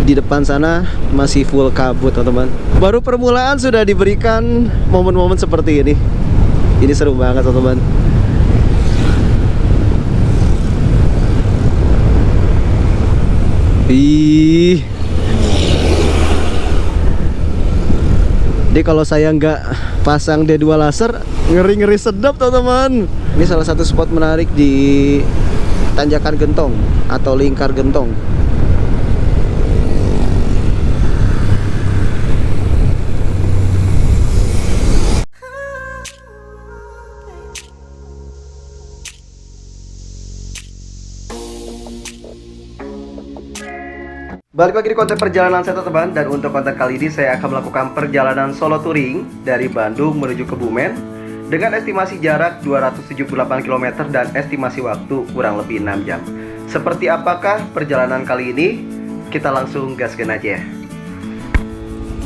di depan sana masih full kabut teman-teman. Baru permulaan sudah diberikan momen-momen seperti ini. Ini seru banget teman-teman. Ih. Jadi kalau saya nggak pasang D2 laser, ngeri-ngeri sedap teman-teman. Ini salah satu spot menarik di Tanjakan Gentong atau Lingkar Gentong. Balik lagi di konten perjalanan saya teman-teman. Dan untuk konten kali ini saya akan melakukan perjalanan solo touring dari Bandung menuju Kebumen dengan estimasi jarak 278 km dan estimasi waktu kurang lebih 6 jam. Seperti apakah perjalanan kali ini? Kita langsung gaskan aja.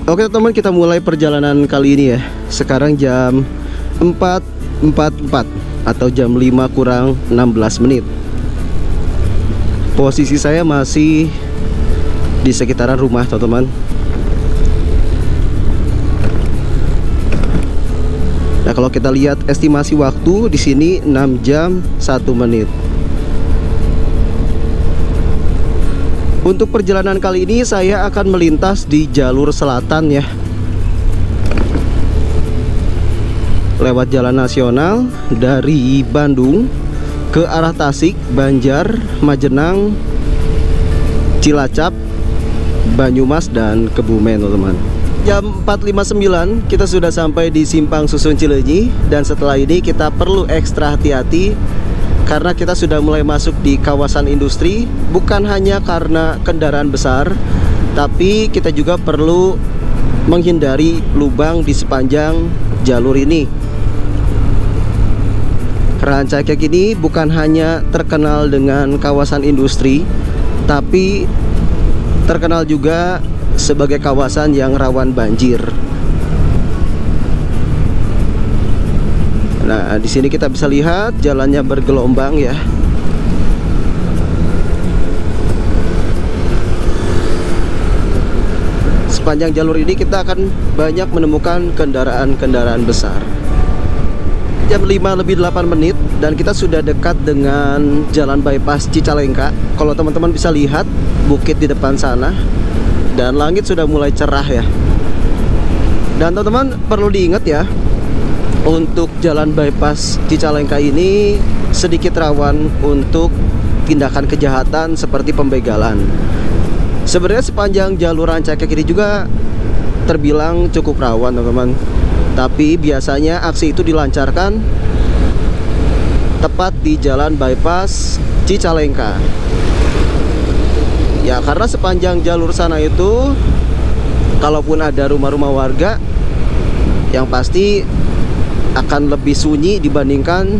Oke teman-teman, kita mulai perjalanan kali ini ya. Sekarang jam 4.44 atau jam 5 kurang 16 menit. Posisi saya masih di sekitaran rumah teman-teman. Nah, kalau kita lihat estimasi waktu di sini 6 jam 1 menit. Untuk perjalanan kali ini saya akan melintas di jalur selatan ya. Lewat jalan nasional dari Bandung ke arah Tasik, Banjar, Majenang, Cilacap, Banyumas dan Kebumen teman-teman. Jam 4.59 kita sudah sampai di Simpang Susun Cileunyi. Dan setelah ini kita perlu ekstra hati-hati karena kita sudah mulai masuk di kawasan industri. Bukan hanya karena kendaraan besar, tapi kita juga perlu menghindari lubang di sepanjang jalur ini. Rancaikek ini bukan hanya terkenal dengan kawasan industri, tapi terkenal juga sebagai kawasan yang rawan banjir. Nah, di sini kita bisa lihat jalannya bergelombang ya. Sepanjang jalur ini kita akan banyak menemukan kendaraan-kendaraan besar. Jam 5:08 dan kita sudah dekat dengan jalan bypass Cicalengka. Kalau teman-teman bisa lihat bukit di depan sana dan langit sudah mulai cerah ya. Dan teman-teman perlu diingat ya, untuk jalan bypass Cicalengka ini sedikit rawan untuk tindakan kejahatan seperti pembegalan. Sebenarnya sepanjang jalur Rancaikek ini juga terbilang cukup rawan teman-teman. Tapi biasanya aksi itu dilancarkan tepat di jalan bypass Cicalengka. Ya, karena sepanjang jalur sana itu kalaupun ada rumah-rumah warga, yang pasti akan lebih sunyi dibandingkan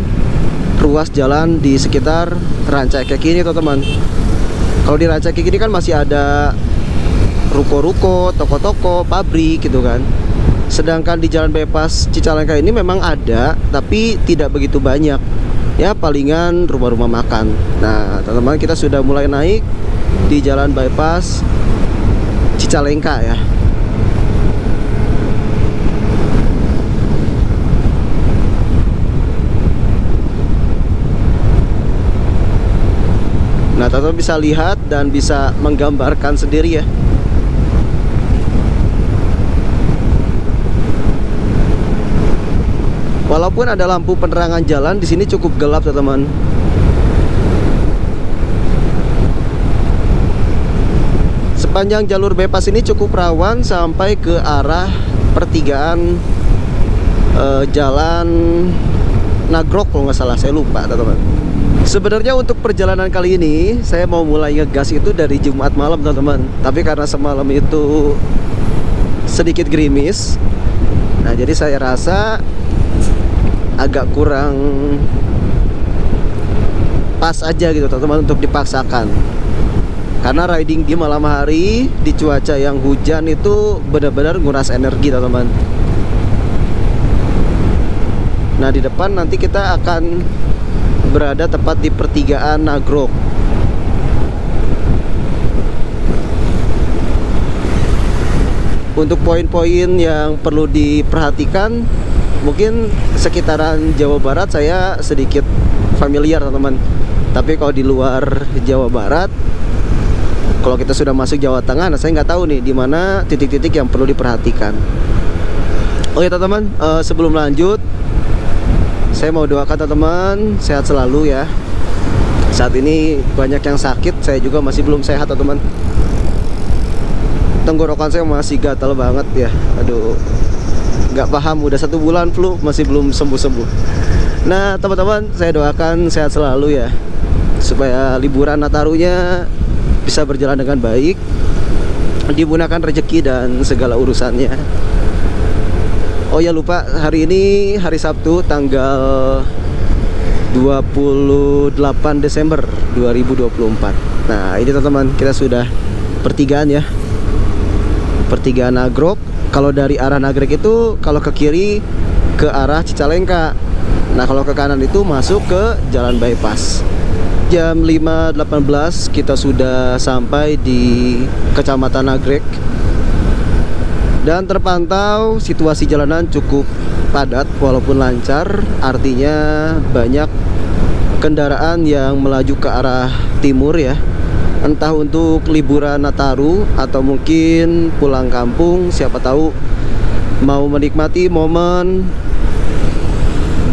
ruas jalan di sekitar Rancaikek ini teman-teman. Kalau di Rancaikek ini kan masih ada ruko-ruko, toko-toko, pabrik gitu kan. Sedangkan di jalan bypass Cicalengka ini memang ada, tapi tidak begitu banyak. Ya, palingan rumah-rumah makan. Nah, teman-teman, kita sudah mulai naik di jalan bypass Cicalengka ya. Nah, teman-teman bisa lihat dan bisa menggambarkan sendiri ya. Walaupun ada lampu penerangan jalan, di sini cukup gelap, teman-teman. Sepanjang jalur bypass ini cukup rawan sampai ke arah pertigaan jalan Nagrok kalau nggak salah, saya lupa, teman-teman. Sebenarnya untuk perjalanan kali ini saya mau mulai ngegas itu dari Jumat malam, teman-teman. Tapi karena semalam itu sedikit gerimis, nah jadi saya rasa agak kurang pas aja gitu teman-teman untuk dipaksakan. Karena riding di malam hari di cuaca yang hujan itu benar-benar nguras energi teman-teman. Nah, di depan nanti kita akan berada tepat di pertigaan Nagrok. Untuk poin-poin yang perlu diperhatikan, mungkin sekitaran Jawa Barat saya sedikit familiar teman-teman. Tapi kalau di luar Jawa Barat, kalau kita sudah masuk Jawa Tengah, nah saya nggak tahu nih di mana titik-titik yang perlu diperhatikan. Oke teman-teman, sebelum lanjut, saya mau doakan teman-teman sehat selalu ya. Saat ini banyak yang sakit, saya juga masih belum sehat teman-teman. Tenggorokan saya masih gatal banget ya. Aduh, nggak paham, udah 1 bulan flu masih belum sembuh-sembuh. Nah teman-teman, saya doakan sehat selalu ya, supaya liburan Natarunya bisa berjalan dengan baik, dimudahkan rezeki dan segala urusannya. Oh ya lupa, hari ini hari Sabtu tanggal 28 Desember 2024. Nah ini teman-teman, kita sudah pertigaan ya, pertigaan Nagrok. Kalau dari arah Nagrek itu, kalau ke kiri ke arah Cicalengka. Nah kalau ke kanan itu masuk ke Jalan Bypass. Jam 5.18 kita sudah sampai di Kecamatan Nagrek. Dan terpantau situasi jalanan cukup padat walaupun lancar. Artinya banyak kendaraan yang melaju ke arah timur ya, entah untuk liburan Nataru atau mungkin pulang kampung. Siapa tahu mau menikmati momen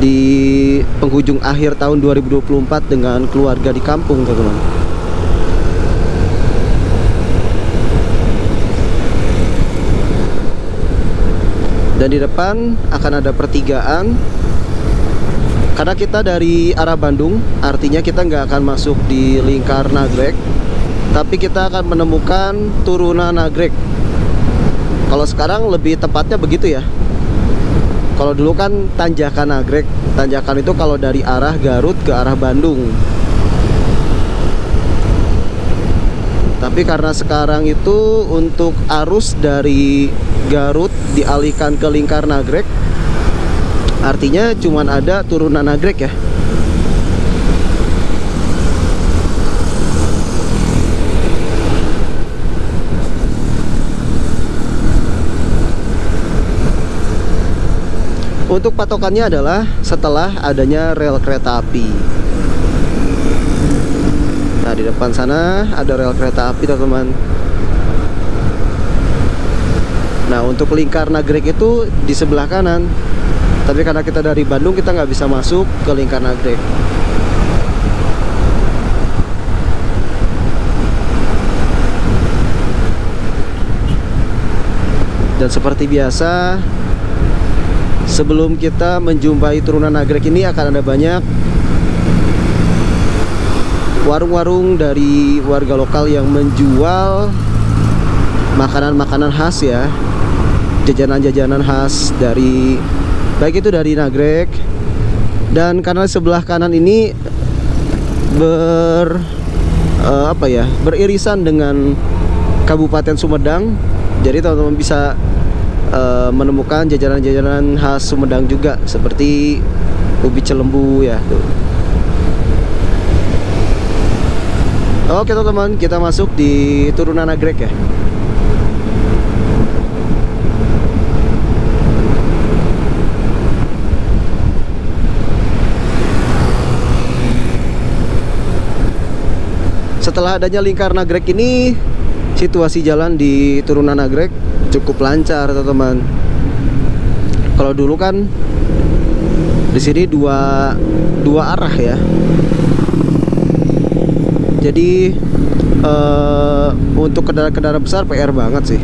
di penghujung akhir tahun 2024 dengan keluarga di kampung teman-teman. Dan di depan akan ada pertigaan. Karena kita dari arah Bandung, artinya kita nggak akan masuk di lingkar Nagrek, tapi kita akan menemukan turunan Nagrek. Kalau sekarang lebih tepatnya begitu ya. Kalau dulu kan tanjakan Nagrek. Tanjakan itu kalau dari arah Garut ke arah Bandung. Tapi karena sekarang itu untuk arus dari Garut dialihkan ke lingkar Nagrek, artinya cuman ada turunan Nagrek ya. Untuk patokannya adalah setelah adanya rel kereta api. Nah di depan sana ada rel kereta api teman-teman. Nah untuk lingkar Nagrek itu di sebelah kanan. Tapi karena kita dari Bandung, kita nggak bisa masuk ke lingkar Nagrek. Dan seperti biasa, sebelum kita menjumpai turunan Nagrek ini akan ada banyak warung-warung dari warga lokal yang menjual makanan-makanan khas ya, jajanan-jajanan khas dari, baik itu dari Nagrek. Dan karena sebelah kanan ini beririsan dengan Kabupaten Sumedang, jadi teman-teman bisa menemukan jajanan-jajanan khas Sumedang juga, seperti ubi celembu ya tuh. Oke teman-teman, kita masuk di turunan Nagrek ya. Setelah adanya lingkar Nagrek ini, situasi jalan di turunan Nagrek cukup lancar teman-teman. Kalau dulu kan di sini dua arah ya. Jadi untuk kendaraan-kendaraan besar PR banget sih.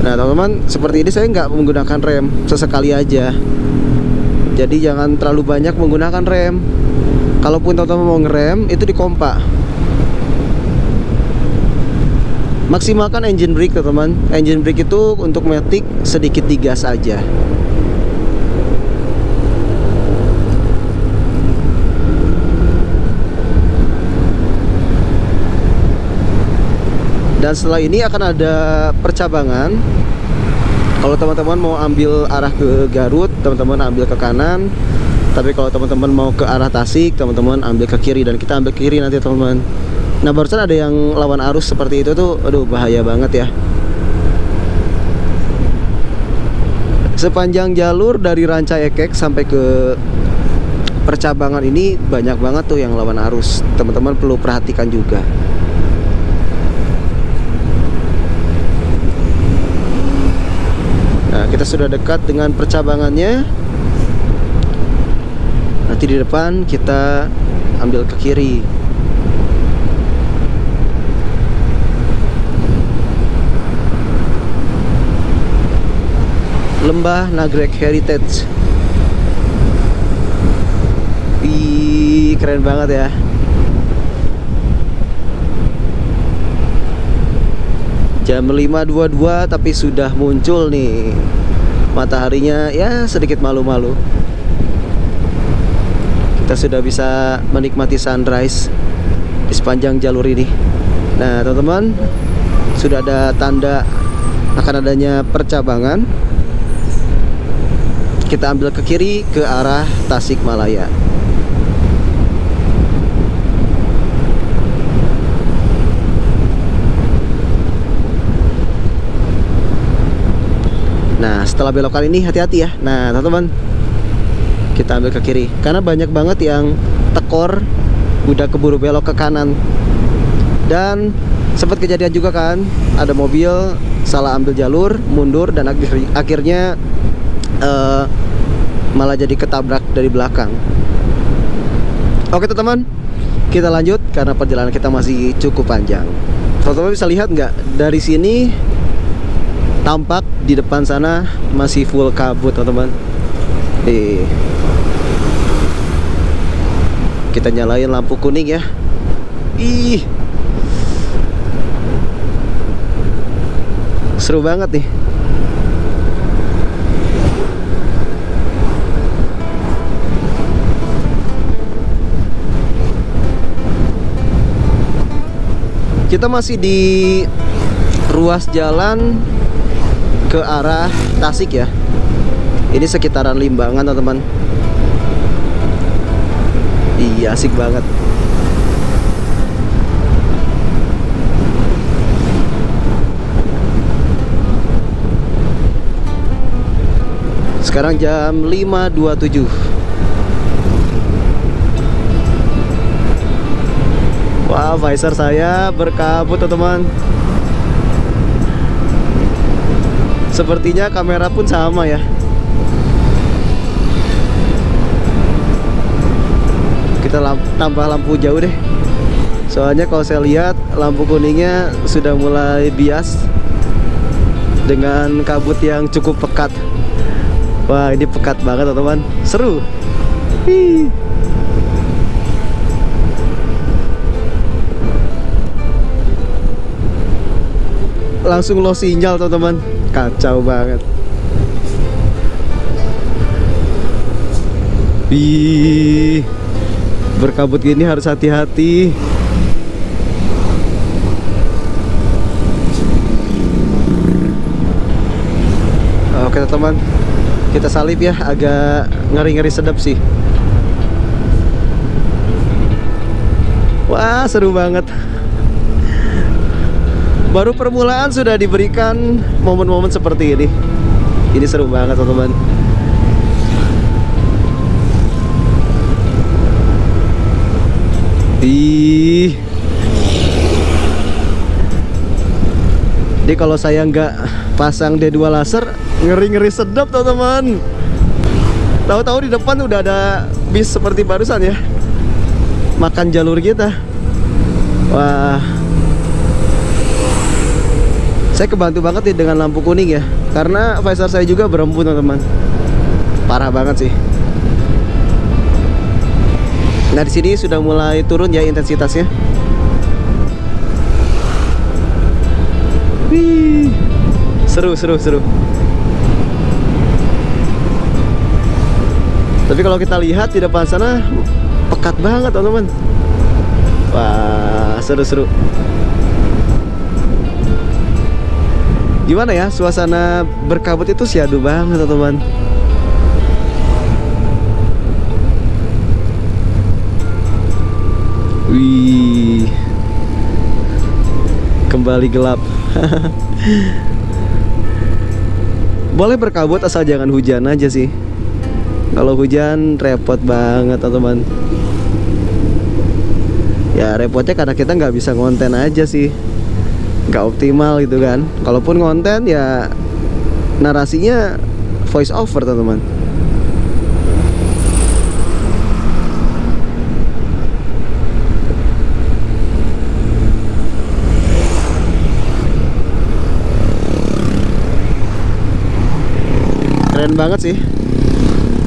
Nah teman-teman, seperti ini saya nggak menggunakan rem, sesekali aja. Jadi jangan terlalu banyak menggunakan rem. Kalaupun teman-teman mau ngerem, itu di kompa. Maksimalkan engine brake teman-teman. Engine brake itu untuk matic sedikit digas aja. Dan setelah ini akan ada percabangan. Kalau teman-teman mau ambil arah ke Garut, teman-teman ambil ke kanan. Tapi kalau teman-teman mau ke arah Tasik, teman-teman ambil ke kiri. Dan kita ambil ke kiri nanti teman-teman. Nah barusan ada yang lawan arus seperti itu tuh, aduh bahaya banget ya. Sepanjang jalur dari Ranca Ekek sampai ke percabangan ini banyak banget tuh yang lawan arus. Teman-teman perlu perhatikan juga. Nah kita sudah dekat dengan percabangannya. Nanti di depan kita ambil ke kiri. Lembah Nagrek Heritage. Ih, keren banget ya. Jam 5.22 tapi sudah muncul nih mataharinya, ya sedikit malu-malu. Kita sudah bisa menikmati sunrise di sepanjang jalur ini. Nah teman-teman, sudah ada tanda akan adanya percabangan. Kita ambil ke kiri ke arah Tasikmalaya. Nah setelah belokan ini hati-hati ya. Nah teman-teman, kita ambil ke kiri karena banyak banget yang tekor udah keburu belok ke kanan. Dan sempat kejadian juga kan, ada mobil salah ambil jalur, mundur, dan akhirnya malah jadi ketabrak dari belakang. Oke teman-teman, kita lanjut karena perjalanan kita masih cukup panjang. Teman-teman bisa lihat nggak, dari sini tampak di depan sana masih full kabut teman-teman. Kita nyalain lampu kuning ya. Ih, seru banget nih. Kita masih di ruas jalan ke arah Tasik ya. Ini sekitaran Limbangan teman-teman. Iya, asik banget. Sekarang jam 5.27. Wah, visor saya berkabut teman-teman. Sepertinya kamera pun sama ya. Kita tambah lampu jauh deh. Soalnya kalau saya lihat lampu kuningnya sudah mulai bias dengan kabut yang cukup pekat. Wah, ini pekat banget teman-teman. Seru. Hii. Langsung lost sinyal teman-teman. Kacau banget. Ih, berkabut gini harus hati-hati. Oke teman-teman, kita salip ya. Agak ngeri-ngeri sedap sih. Wah, seru banget. Baru permulaan sudah diberikan momen-momen seperti ini. Ini seru banget teman-teman. Ih. Jadi kalau saya nggak pasang D2 laser, ngeri-ngeri sedap teman-teman. Tahu-tahu di depan udah ada bis seperti barusan ya, makan jalur kita. Wah, saya kebantu banget nih dengan lampu kuning ya, karena visor saya juga berembun teman-teman. Parah banget sih. Nah di sini sudah mulai turun ya intensitasnya. Wih, seru. Tapi kalau kita lihat di depan sana pekat banget teman-teman. Wah, seru. Gimana ya, suasana berkabut itu syahdu banget teman-teman. Wih, kembali gelap. Boleh berkabut asal jangan hujan aja sih. Kalau hujan repot banget teman-teman. Ya repotnya karena kita nggak bisa ngonten aja sih, nggak optimal gitu kan. Kalaupun ngonten ya narasinya voice over teman-teman. Keren banget sih.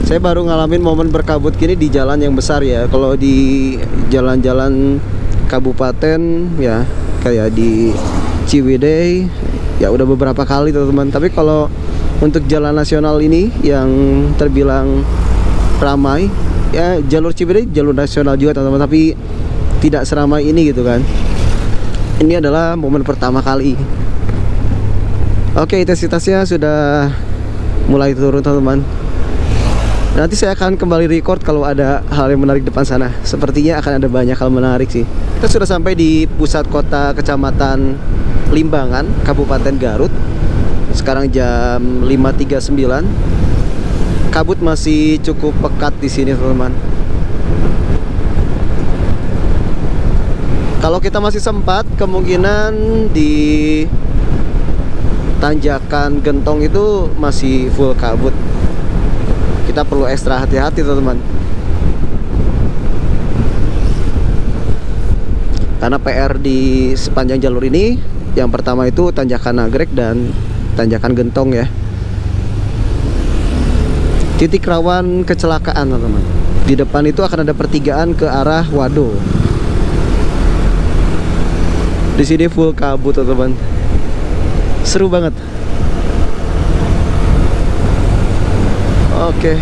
Saya baru ngalamin momen berkabut gini di jalan yang besar ya. Kalau di jalan-jalan kabupaten ya kayak di Ciwidey ya udah beberapa kali teman-teman. Tapi kalau untuk jalan nasional ini yang terbilang ramai ya, jalur Ciwidey jalur nasional juga teman-teman, tapi tidak seramai ini gitu kan. Ini adalah momen pertama kali. Oke, intensitasnya sudah mulai turun teman-teman. Nanti saya akan kembali record kalau ada hal yang menarik depan sana. Sepertinya akan ada banyak hal menarik sih. Kita sudah sampai di pusat kota kecamatan Limbangan, Kabupaten Garut. Sekarang jam 5.39. Kabut masih cukup pekat di sini teman-teman. Kalau kita masih sempat, kemungkinan di tanjakan Gentong itu masih full kabut. Kita perlu ekstra hati-hati teman-teman, karena PR di sepanjang jalur ini yang pertama itu tanjakan Nagrek dan tanjakan Gentong ya. Titik rawan kecelakaan teman-teman. Di depan itu akan ada pertigaan ke arah Wado. Di sini full kabut teman-teman. Seru banget. Oke.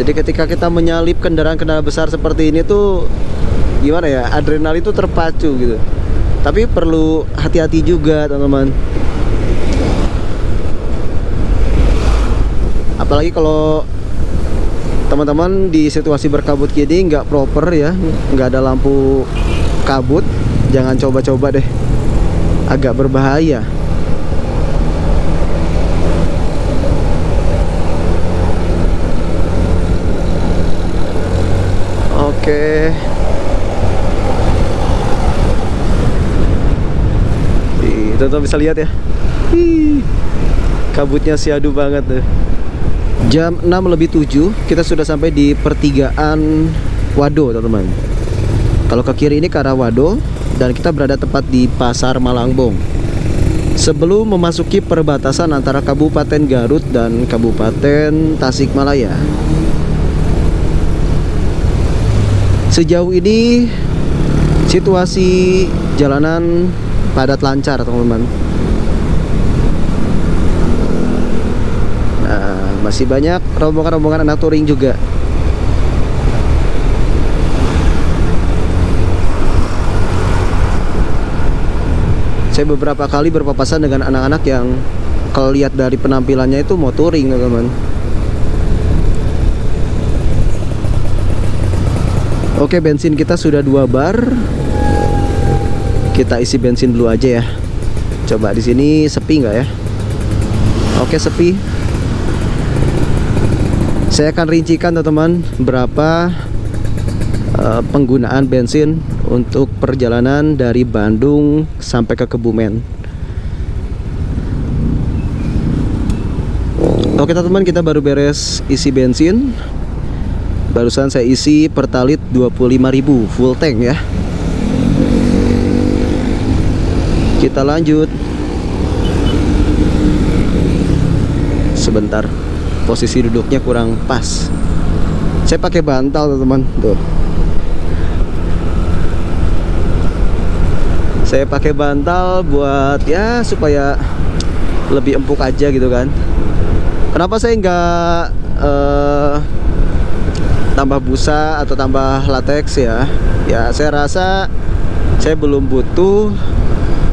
Jadi ketika kita menyalip kendaraan-kendaraan besar seperti ini tuh gimana ya, adrenalin itu terpacu gitu. Tapi perlu hati-hati juga teman-teman. Apalagi kalau teman-teman di situasi berkabut gini nggak proper ya, nggak ada lampu kabut, jangan coba-coba deh, agak berbahaya. Oke. Teman-teman bisa lihat ya, kabutnya siadu banget tuh. Jam 6.07 kita sudah sampai di pertigaan Wado teman-teman. Kalau ke kiri ini ke arah Wado, dan kita berada tepat di Pasar Malangbong. Sebelum memasuki perbatasan antara Kabupaten Garut dan Kabupaten Tasikmalaya. Sejauh ini situasi jalanan padat lancar teman-teman. Masih banyak rombongan-rombongan anak touring juga. Saya beberapa kali berpapasan dengan anak-anak yang kalau lihat dari penampilannya itu mau touring teman-teman. Oke, bensin kita sudah 2 bar. Kita isi bensin dulu aja ya. Coba di sini sepi nggak ya? Oke, sepi. Saya akan rincikan teman-teman berapa penggunaan bensin untuk perjalanan dari Bandung sampai ke Kebumen. Oke teman-teman, kita baru beres isi bensin. Barusan saya isi Pertalite 25.000 full tank ya. Kita lanjut. Sebentar, posisi duduknya kurang pas. Saya pakai bantal teman-teman. Tuh. Saya pakai bantal buat ya supaya lebih empuk aja gitu kan. Kenapa saya nggak tambah busa atau tambah latex ya? Ya saya rasa saya belum butuh.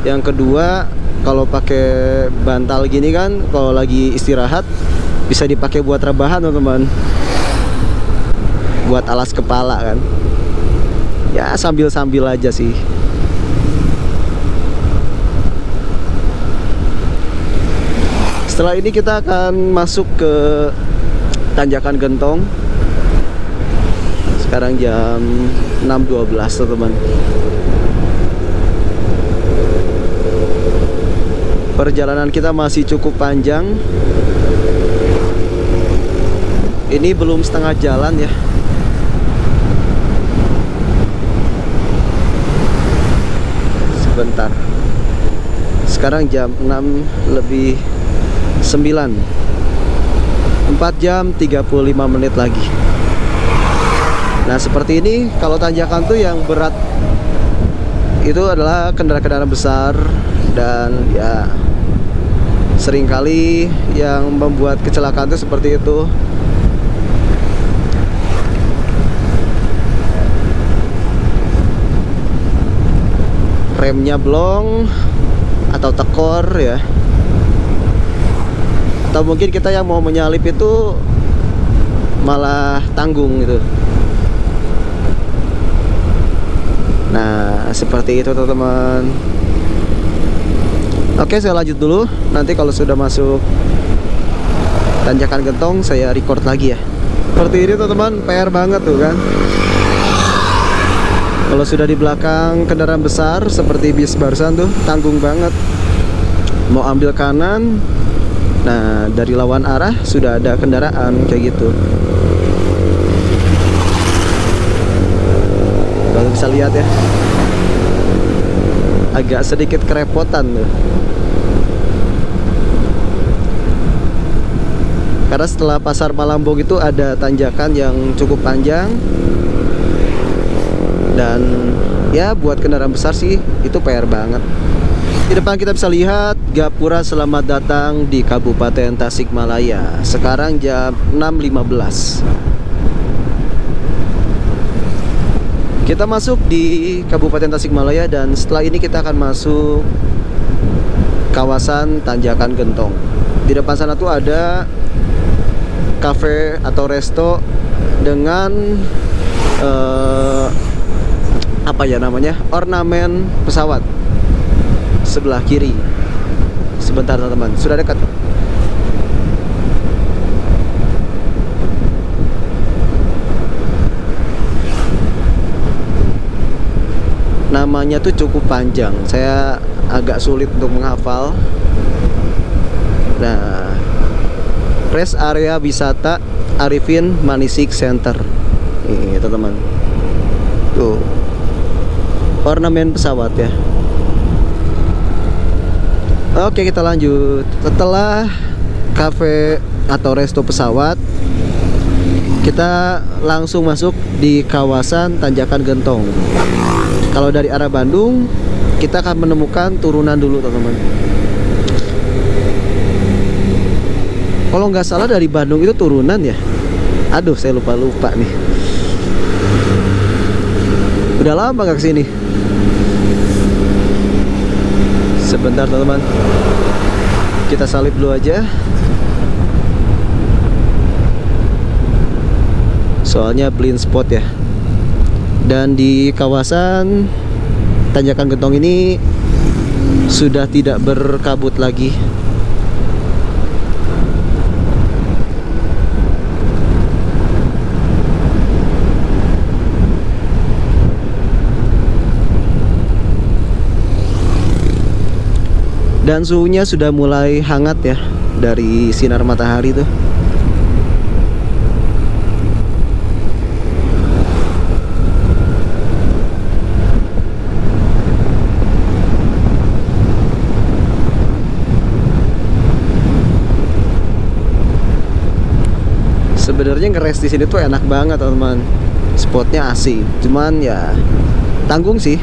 Yang kedua, kalau pakai bantal gini kan, kalau lagi istirahat Bisa dipakai buat rebahan teman-teman, buat alas kepala kan. Ya sambil-sambil aja sih. Setelah ini kita akan masuk ke Tanjakan Gentong. Sekarang jam 6.12 teman-teman. Perjalanan kita masih cukup panjang. Ini belum setengah jalan ya. Sebentar. Sekarang jam 6:09. 4 jam 35 menit lagi. Nah seperti ini, kalau tanjakan tuh yang berat itu adalah kendaraan-kendaraan besar. Dan ya seringkali yang membuat kecelakaan itu seperti itu. Remnya blong atau tekor ya, atau mungkin kita yang mau menyalip itu malah tanggung gitu. Nah seperti itu teman-teman. Oke, saya lanjut dulu. Nanti kalau sudah masuk Tanjakan Gentong saya record lagi ya. Seperti ini teman-teman, PR banget tuh kan. Kalau sudah di belakang kendaraan besar seperti bis barusan tuh, tanggung banget. Mau ambil kanan, nah dari lawan arah sudah ada kendaraan kayak gitu. Kalau bisa lihat ya, agak sedikit kerepotan tuh. Karena setelah Pasar Malambong itu ada tanjakan yang cukup panjang. Dan ya buat kendaraan besar sih itu PR banget. Di depan kita bisa lihat Gapura Selamat Datang di Kabupaten Tasikmalaya. Sekarang jam 6.15. Kita masuk di Kabupaten Tasikmalaya dan setelah ini kita akan masuk kawasan Tanjakan Gentong. Di depan sana tuh ada cafe atau resto dengan apa ya namanya, ornamen pesawat sebelah kiri. Sebentar teman-teman, sudah dekat. Namanya tuh cukup panjang, saya agak sulit untuk menghafal. Nah, Rest Area Wisata Arifin Manisik Center. Ini teman-teman, tuh ornamen pesawat ya. Oke, kita lanjut. Setelah cafe atau resto pesawat, kita langsung masuk di kawasan Tanjakan Gentong. Kalau dari arah Bandung, kita akan menemukan turunan dulu teman-teman. Kalau nggak salah dari Bandung itu turunan ya. Aduh, saya lupa nih. Udah lama gak kesini. Sebentar teman-teman, kita salip dulu aja. Soalnya blind spot ya. Dan di kawasan Tanjakan Gentong ini sudah tidak berkabut lagi. Dan suhunya sudah mulai hangat ya dari sinar matahari tuh. Sebenarnya ngeres di sini tuh enak banget teman-teman. Spotnya asik, cuman ya tanggung sih.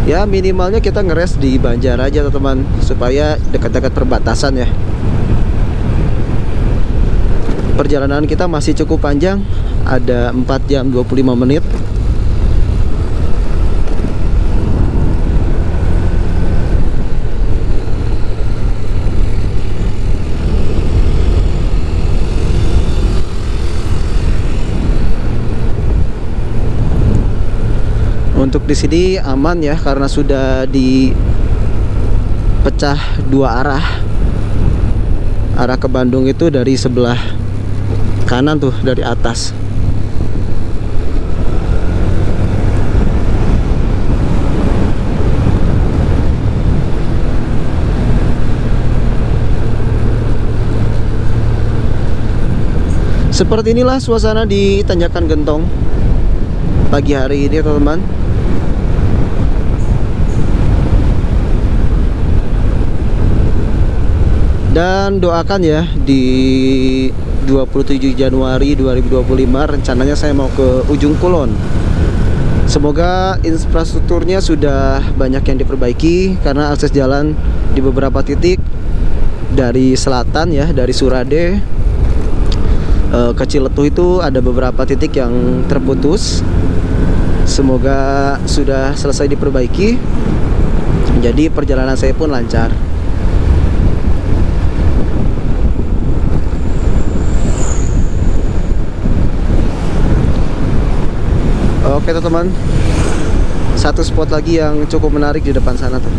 Ya minimalnya kita ngeres di Banjar aja teman-teman, supaya dekat-dekat perbatasan ya. Perjalanan kita masih cukup panjang, ada 4 jam 25 menit. Untuk di sini aman ya, karena sudah dipecah dua arah. Arah ke Bandung itu dari sebelah kanan tuh, dari atas. Seperti inilah suasana di Tanjakan Gentong pagi hari ini, teman-teman. Dan doakan ya, di 27 Januari 2025 rencananya saya mau ke Ujung Kulon. Semoga infrastrukturnya sudah banyak yang diperbaiki, karena akses jalan di beberapa titik dari selatan ya, dari Surade ke Ciletuh itu ada beberapa titik yang terputus. Semoga sudah selesai diperbaiki, jadi perjalanan saya pun lancar. Oke teman-teman, satu spot lagi yang cukup menarik di depan sana tuh.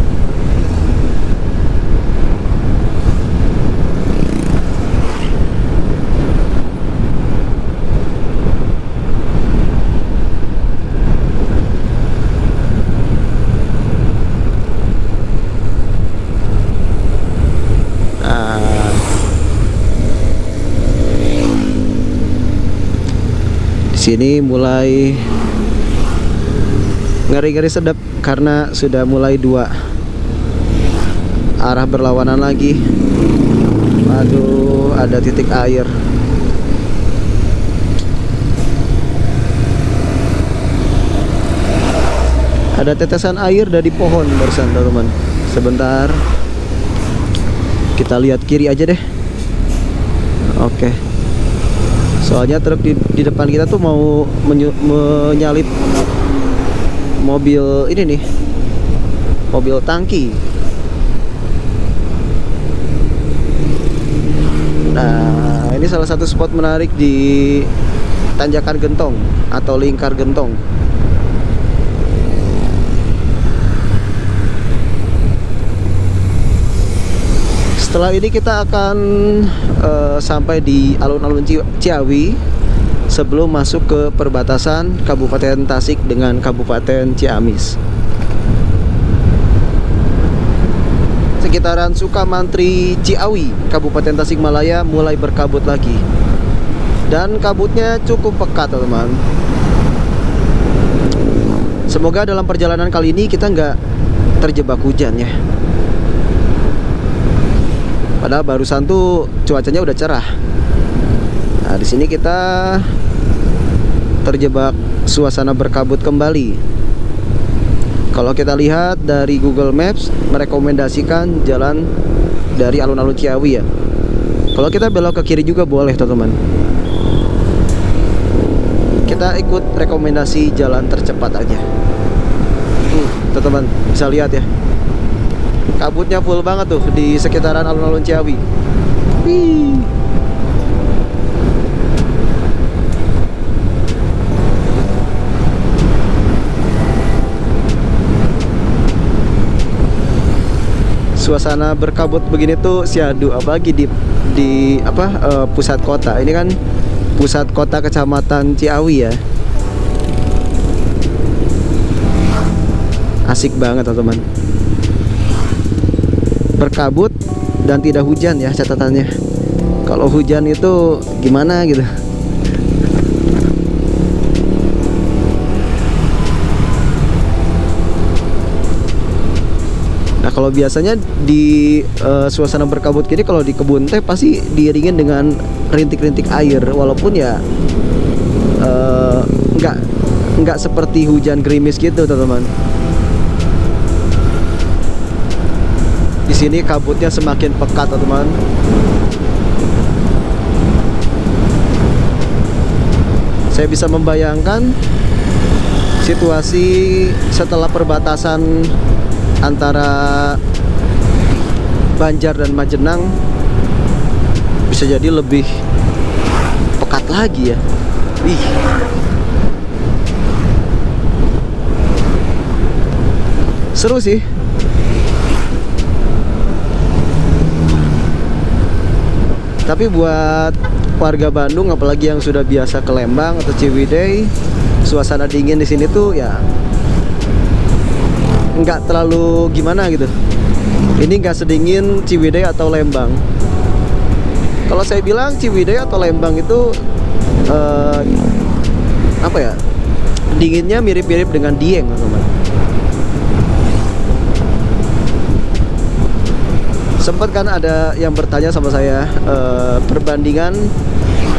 Sini mulai ngeri-ngeri sedap karena sudah mulai dua arah berlawanan lagi. Aduh, ada titik air. Ada tetesan air dari pohon barusan, teman-teman. Sebentar, kita lihat kiri aja deh. Oke. Soalnya truk di depan kita tuh mau menyalip mobil ini nih, mobil tangki. Nah, ini salah satu spot menarik di Tanjakan Gentong atau Lingkar Gentong. Setelah ini kita akan sampai di alun-alun Ciawi sebelum masuk ke perbatasan Kabupaten Tasik dengan Kabupaten Ciamis. Sekitaran Sukamantri Ciawi, Kabupaten Tasikmalaya mulai berkabut lagi. Dan kabutnya cukup pekat, teman-teman. Semoga dalam perjalanan kali ini kita nggak terjebak hujan ya. Padahal barusan tuh cuacanya udah cerah. Nah, di sini kita terjebak suasana berkabut kembali. Kalau kita lihat dari Google Maps merekomendasikan jalan dari alun-alun Ciawi ya. Kalau kita belok ke kiri juga boleh, teman-teman. Kita ikut rekomendasi jalan tercepat aja. Teman-teman bisa lihat ya. Kabutnya full banget tuh di sekitaran alun-alun Ciawi. Wih. Suasana berkabut begini tuh syahdu, apalagi di pusat kota. Ini kan pusat kota Kecamatan Ciawi ya. Asik banget, teman-teman. Berkabut dan tidak hujan ya catatannya. Kalau hujan itu gimana gitu. Nah, kalau biasanya di suasana berkabut gini, kalau di kebun teh pasti diiringin dengan rintik-rintik air, walaupun ya nggak seperti hujan gerimis gitu, teman-teman. Di sini kabutnya semakin pekat, teman-teman. Saya bisa membayangkan situasi setelah perbatasan antara Banjar dan Majenang bisa jadi lebih pekat lagi ya. Ih. Seru sih. Tapi buat warga Bandung, apalagi yang sudah biasa ke Lembang atau Ciwidey, suasana dingin di sini tuh ya nggak terlalu gimana gitu. Ini nggak sedingin Ciwidey atau Lembang. Kalau saya bilang Ciwidey atau Lembang itu apa ya? Dinginnya mirip-mirip dengan Dieng, teman-teman. Sempat kan ada yang bertanya sama saya perbandingan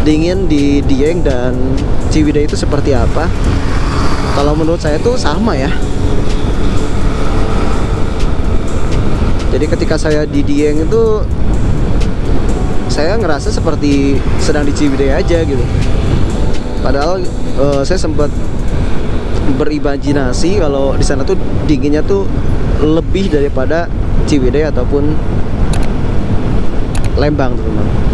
dingin di Dieng dan Ciwidey itu seperti apa. Kalau menurut saya tuh sama ya. Jadi ketika saya di Dieng itu saya ngerasa seperti sedang di Ciwidey aja gitu. Padahal saya sempat berimajinasi kalau di sana tuh dinginnya tuh lebih daripada Ciwidey ataupun Lembang, teman-teman.